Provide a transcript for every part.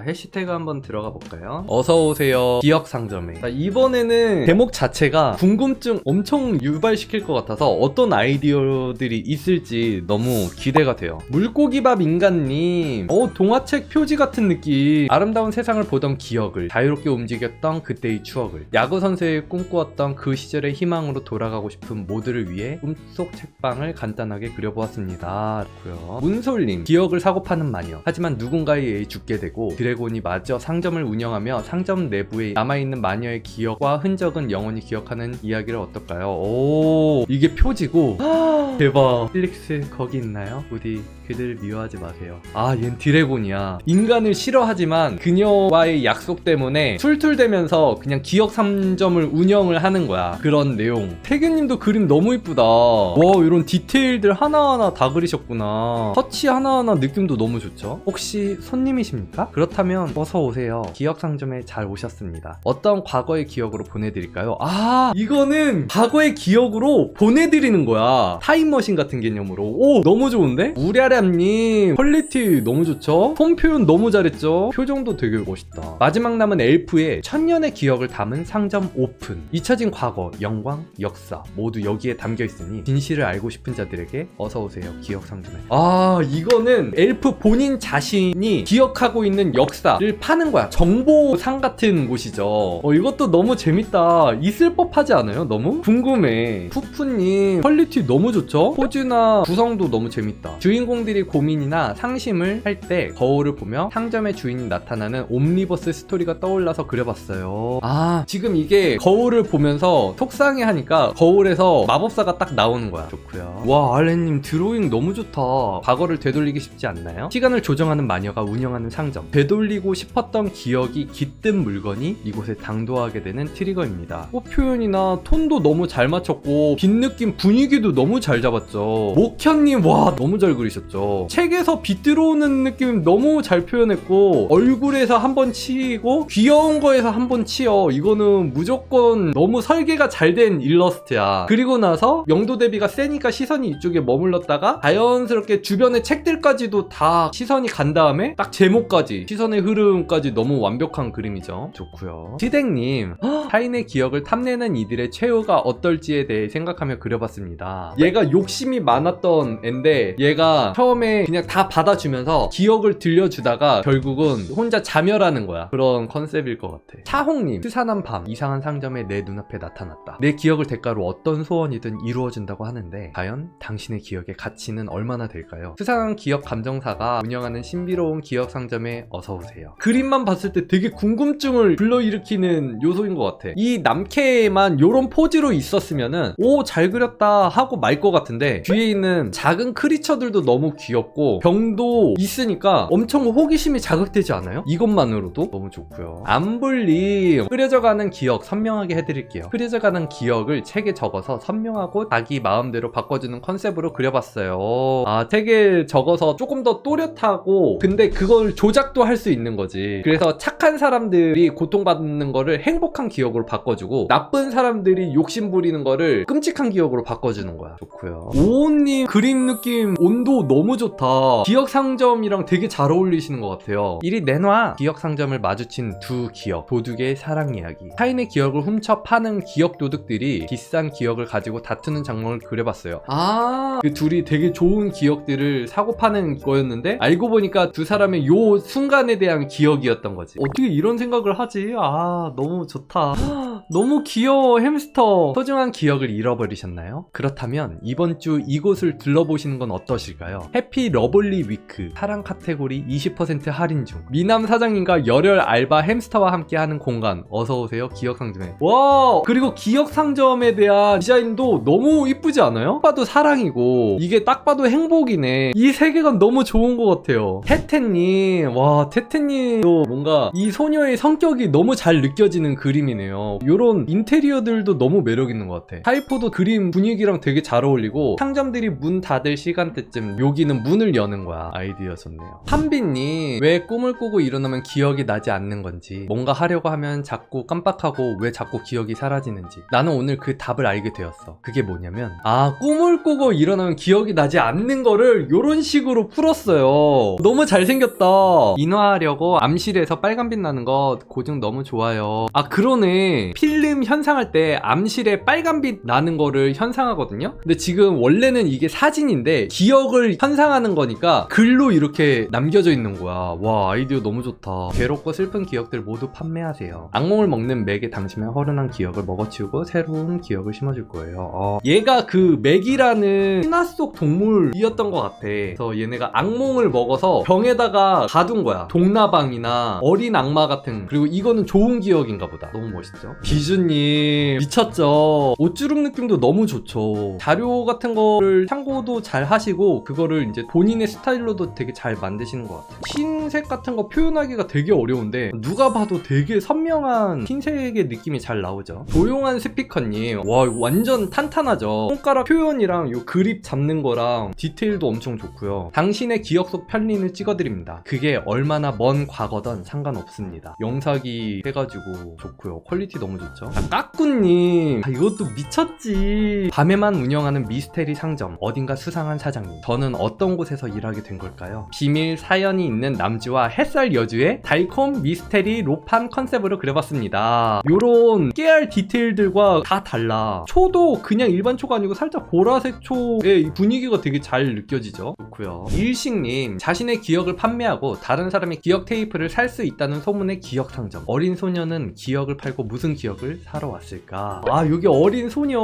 해시태그 한번 들어가 볼까요? 어서오세요 기억상점에. 자, 이번에는 제목 자체가 궁금증 엄청 유발시킬 것 같아서 어떤 아이디어들이 있을지 너무 기대가 돼요. 물고기밥 인간님, 동화책 표지 같은 느낌. 아름다운 세상을 보던 기억을, 자유롭게 움직였던 그때의 추억을, 야구 선수의 꿈꾸었던 그 시절의 희망으로 돌아가고 싶은 모두를 위해 꿈속 책방을 간단하게 그려보았습니다. 그렇고요. 문솔님, 기억을 사고 파는 마녀. 하지만 누군가에 의해 죽게 되고 드래곤이 마저 상점을 운영하며 상점 내부에 남아있는 마녀의 기억과 흔적은 영원히 기억하는 이야기를 어떨까요? 오, 이게 표지고. 대박. 필릭스 거기 있나요? 부디 그들을 미워하지 마세요. 아, 얜 드래곤이야. 인간을 싫어하지만 그녀와의 약속 때문에 툴툴대면서 그냥 기억 상점을 운영을 하는 거야. 그런 내용. 태균님도 그림 너무 이쁘다. 와, 이런 디테일들 하나하나 다 그리셨구나. 터치 하나하나 느낌도 너무 좋죠? 혹시 손님이십니까? 그렇다면 어서 오세요. 기억 상점에 잘 오셨습니다. 어떤 과거의 기억으로 보내드릴까요? 아, 이거는 과거의 기억으로 보내드리는 거야. 타임머신 같은 개념으로. 오, 너무 좋은데? 우랴람님, 퀄리티 너무 좋죠? 폼 표현 너무 잘했죠? 표정도 되게 멋있다. 마지막 남은 엘프의 천년의 기억을 담은 상점 오픈. 잊혀진 과거, 영광, 역사 모두 여기에 담겨있으니 진실을 알고 싶은 자들에게 어서오세요 기억 상점에. 아, 이거는 엘프 본인 자신이 기억하고 있는 역사를 파는 거야. 정보상 같은 곳이죠. 이것도 너무 재밌다. 있을 법하지 않아요? 너무 궁금해. 푸푸님, 퀄리티 너무 좋죠? 포즈나 구성도 너무 재밌다. 주인공들이 고민이나 상심을 할 때 거울을 보며 상점의 주인이 나타나는 옴니버스 스토리가 떠올라서 그려봤어요. 아, 지금 이게 거울을 보면서 속상해 하니까 거울에서 마법사가 딱 나오는 거야. 좋고요. 와, 알렌님 드로잉 너무 좋다. 과거를 되돌리기 쉽지 않나요? 시간을 조정하는 마녀가 운영하는 상점. 되돌리고 싶었던 기억이 깃든 물건이 이곳에 당도하게 되는 트리거입니다. 꽃 표현이나 톤도 너무 잘 맞췄고 빛 느낌 분위기도 너무 잘 잡았죠. 목현님, 와, 너무 잘 그리셨죠. 책에서 빛 들어오는 느낌 너무 잘 표현했고, 얼굴에서 한번 치고 귀여운 거에서 한번 치어. 이거는 무조건 너무 설계가 잘 된 일러스트야. 그리고 나서 명도 대비가 세니까 시선이 이쪽에 머물렀다가 자연스럽게 주변의 책들까지도 다 시선이 간 다음에 딱 제목까지, 시선의 흐름까지 너무 완벽한 그림이죠. 좋고요. 시댁님, 타인의 기억을 탐내는 이들의 최후가 어떨지에 대해 생각하며 그려봤습니다. 얘가 욕심이 많았던 앤데 얘가 처음에 그냥 다 받아주면서 기억을 들려주다가 결국은 혼자 자멸하는 거야. 그런 컨셉일 것 같아. 차홍님, 스산한 밤 이상한 상점에 내 눈앞에 나타났다. 내 기억을 대가로 어떤 소원이든 이루어진다고 하는데 과연 당신의 기억의 가치는 얼마나 될까요? 수상한 기억 감정사가 운영하는 신비로운 기억 상점에 어서오세요. 그림만 봤을 때 되게 궁금증을 불러일으키는 요소인 것 같아. 이 남캐만 요런 포즈로 있었으면은 오, 잘 그렸다 하고 말 것 같은데 뒤에 있는 작은 크리처들도 너무 귀엽고 병도 있으니까 엄청 호기심이 자극되지 않아요? 이것만으로도 너무 좋고요. 암블님, 흐려져가는 기억 선명하게 해드릴게요. 흐려져가는 기억을 책에 적어서 선명하고 자기 마음대로 바꿔주는 컨셉으로 그려봤어요. 아, 책에 적어서 조금 더 또렷하고 근데 그걸 조작도 할 수 있는 거지. 그래서 착한 사람들이 고통받는 거를 행복한 기억으로 바꿔주고 나쁜 사람들이 욕심 부리는 거를 끔찍한 기억으로 바꿔주는 거야. 좋고요. 오호님, 그림 느낌 온도 너무 좋다. 기억 상점이랑 되게 잘 어울리시는 것 같아요. 이리 내놔. 기억 상점을 마주친 두 기억, 도둑의 사랑 이야기. 타인의 기억을 훔쳐 파는 기억 도둑들이 비싼 기억을 가지고 다투는 장면을 그려봤어요. 아, 그 둘이 되게 좋은 기억들을 사고 파는 거였는데 알고 보니까 두 사람의 요 순간에 대한 기억이었던 거지. 어떻게 이런 생각을 하지? 아, 너무 좋다. 너무 귀여워. 햄스터. 소중한 기억을 잃어버리셨나요? 그렇다면 이번 주 이곳을 둘러보시는 건 어떠실까요? 해피 러블리 위크 사랑 카테고리 20% 할인 중. 미남 사장님과 열혈 알바 햄스터와 함께하는 공간. 어서오세요 기억 상점에. 와, 그리고 기억 상점에 대한 디자인도 너무 이쁘지 않아요? 딱 봐도 사랑이고 이게 딱 봐도 행복이네. 이 세계관 너무 좋은 것 같아요. 태태님, 와, 태태님도 뭔가 이 소녀의 성격이 너무 잘 느껴지는 그림이네요. 요런 인테리어들도 너무 매력 있는 것 같아. 타이포도 그림 분위기랑 되게 잘 어울리고 상점들이 문 닫을 시간대쯤 여기는 문을 여는 거야. 아이디어 좋네요. 한빈님, 왜 꿈을 꾸고 일어나면 기억이 나지 않는 건지, 뭔가 하려고 하면 자꾸 깜빡하고 왜 자꾸 기억이 사라지는지. 나는 오늘 그 답을 알게 되었어. 그게 뭐냐면, 꿈을 꾸고 일어나면 기억이 나지 않는 거를 요런 식으로 풀었어요. 너무 잘생겼다. 인화하려고 암실에서 빨간빛 나는 거 고증 너무 좋아요. 그러네. 필름 현상할 때 암실에 빨간빛 나는 거를 현상하거든요. 근데 지금 원래는 이게 사진인데 기억을 현상하는 거니까 글로 이렇게 남겨져 있는 거야. 와, 아이디어 너무 좋다. 괴롭고 슬픈 기억들 모두 판매하세요. 악몽을 먹는 맥에 당시면 허른한 기억을 먹어치우고 새로운 기억을 심어줄 거예요. 얘가 그 맥이라는 신화 속 동물이었던 것 같아. 그래서 얘네가 악몽을 먹어서 병에다가 가둔 거야. 동나방이나 어린 악마 같은. 그리고 이거는 좋은 기억인가 보다. 너무 멋있죠? 비주님 미쳤죠? 옷주름 느낌도 너무 좋죠. 자료 같은 거를 참고도 잘 하시고 그거를 이제 본인의 스타일로도 되게 잘 만드시는 것 같아요. 흰색 같은 거 표현하기가 되게 어려운데 누가 봐도 되게 선명한 흰색의 느낌이 잘 나오죠. 조용한 스피커님, 와 이거 완전 탄탄하죠. 손가락 표현이랑 요 그립 잡는 거랑 디테일도 엄청 좋고요. 당신의 기억 속 편린을 찍어드립니다. 그게 얼마나 먼 과거든 상관없습니다. 영상이 해가지고 좋고요. 퀄리티 너무 좋죠. 까꾸님, 이것도 미쳤지. 밤에만 운영하는 미스테리 상점, 어딘가 수상한 사장님. 저는 어떤 곳에서 일하게 된 걸까요? 비밀 사연이 있는 남주와 햇살 여주의 달콤 미스테리 로판 컨셉으로 그려봤습니다. 요런 깨알 디테일들과 다 달라. 초도 그냥 일반 초가 아니고 살짝 보라색 초의 분위기가 되게 잘 느껴지죠. 좋고요. 일식님, 자신의 기억을 판매하고 다른 사람의 기억 테이프를 살 수 있다는 소문의 기억 상점. 어린 소녀는 기억을 팔고 무슨 기억을 사러 왔을까? 여기 어린 소녀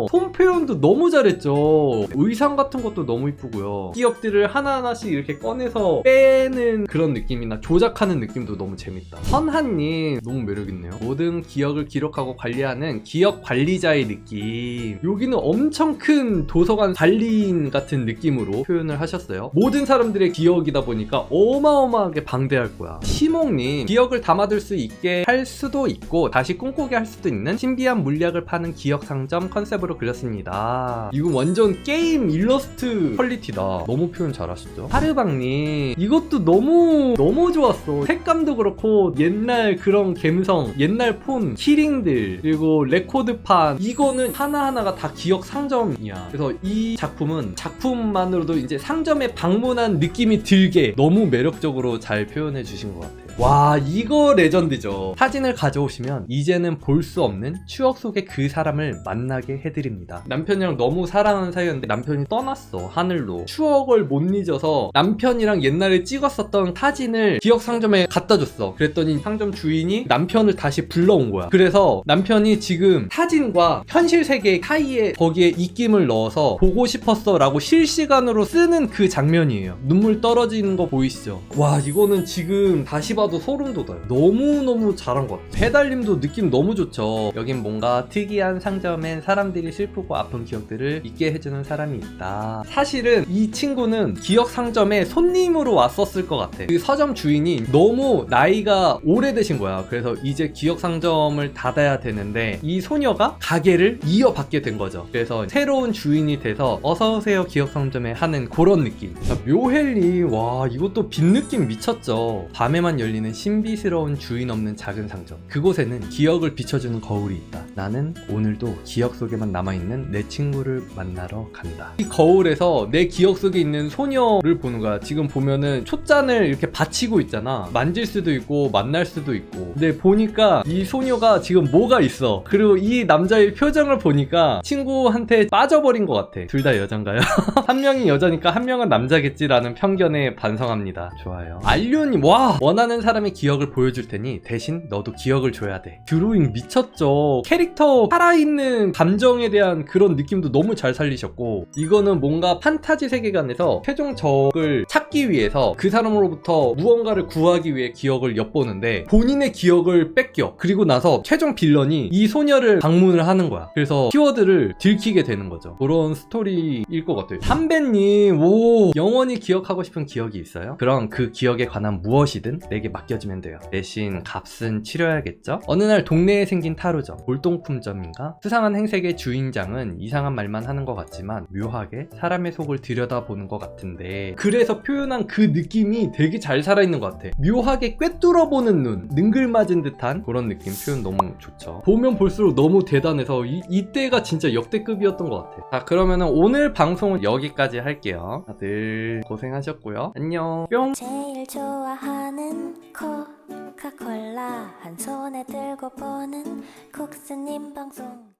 손 표현도 너무 잘했죠. 의상 같은 것도 너무 이쁘고요. 기억들을 하나하나씩 이렇게 꺼내서 빼는 그런 느낌이나 조작하는 느낌도 너무 재밌다. 선한님, 너무 매력있네요. 모든 기억을 기록하고 관리하는 기억 관리자의 느낌. 여기는 엄청 큰 도서관 관리인 같은 느낌으로 표현을 하셨어요. 모든 사람들의 기억이다 보니까 어마어마하게 방대할 거야. 시몽님, 기억을 담아둘 수 있게 할 수도 있고 다시 꿈꾸게 할 수도 있는 신비한 물약을 파는 기억 상점 컨셉으로 그렸습니다. 이거 완전 게임 일러스트 퀄리티다. 너무 표현 잘하시죠? 하르방님, 이것도 너무 좋았어. 색감도 그렇고 옛날 그런 감성, 옛날 폰, 키링들, 그리고 레코드판, 이거는 하나하나가 다 기억 상점이야. 그래서 이 작품은 작품만으로도 이제 상점에 방문한 느낌이 들게 너무 매력적으로 잘 표현해 주신 것 같아요. 와, 이거 레전드죠. 사진을 가져오시면 이제는 볼 수 없는 추억 속의 그 사람을 만나게 해드립니다. 남편이랑 너무 사랑하는 사이였는데 남편이 떠났어, 하늘로. 추억을 못 잊어서 남편이랑 옛날에 찍었었던 사진을 기억 상점에 갖다 줬어. 그랬더니 상점 주인이 남편을 다시 불러온 거야. 그래서 남편이 지금 사진과 현실 세계 사이에 거기에 입김을 넣어서 보고 싶었어 라고 실시간으로 쓰는 그 장면이에요. 눈물 떨어지는 거 보이시죠? 와, 이거는 지금 다시 봐도 소름 돋아요. 너무너무 잘한 것 같아요. 해달님도 느낌 너무 좋죠. 여긴 뭔가 특이한 상점엔 사람들이 슬프고 아픈 기억들을 잊게 해주는 사람이 있다. 사실은 이 친구는 기억 상점에 손님으로 왔었을 것 같아. 그 서점 주인이 너무 나이가 오래되신 거야. 그래서 이제 기억 상점을 닫아야 되는데 이 소녀가 가게를 이어받게 된 거죠. 그래서 새로운 주인이 돼서 어서오세요 기억 상점에 하는 그런 느낌. 묘헬리, 와 이것도 빛 느낌 미쳤죠. 밤에만 열리는 신비스러운 주인 없는 작은 상점. 그곳에는 기억을 비춰주는 거울이 있다. 나는 오늘도 기억 속에만 남아있는 내 친구를 만나러 간다. 이 거울에서 내 기억 속에 있는 소녀를 보는 거야. 지금 보면은 촛잔을 이렇게 받치고 있잖아. 만질 수도 있고 만날 수도 있고. 근데 보니까 이 소녀가 지금 뭐가 있어. 그리고 이 남자의 표정을 보니까 친구한테 빠져버린 것 같아. 둘 다 여잔가요? 한 명이 여자니까 한 명은 남자겠지라는 편견에 반성합니다. 좋아요. 알류님, 와 원하는 사람의 기억을 보여줄 테니 대신 너도 기억을 줘야 돼. 드로잉 미쳤죠. 캐릭터 살아있는 감정에 대한 그런 느낌도 너무 잘 살리셨고, 이거는 뭔가 판타지 세계관에서 최종 적을 찾기 위해서 그 사람으로부터 무언가를 구하기 위해 기억을 엿보는데 본인의 기억을 뺏겨. 그리고 나서 최종 빌런이 이 소녀를 방문을 하는 거야. 그래서 키워드를 들키게 되는 거죠. 그런 스토리일 것 같아요. 삼배님, 오 영원히 기억하고 싶은 기억이 있어요? 그럼 그 기억에 관한 무엇이든 내게 맡겨주면 돼요. 대신 값은 치러야겠죠? 어느 날 동네에 생긴 타로점, 골동품점인가? 수상한 행색의 주인장은 이상한 말만 하는 것 같지만 묘하게 사람의 속을 들여다보는 것 같은데, 그래서 표현한 그 느낌이 되게 잘 살아있는 것 같아. 묘하게 꿰뚫어보는 눈, 능글맞은 듯한 그런 느낌 표현 너무 좋죠. 보면 볼수록 너무 대단해서 이때가 진짜 역대급이었던 것 같아. 자, 그러면은 오늘 방송은 여기까지 할게요. 다들 고생하셨고요. 안녕. 뿅. 제일 좋아하는 코카콜라 한 손에 들고 보는 국스님 방송.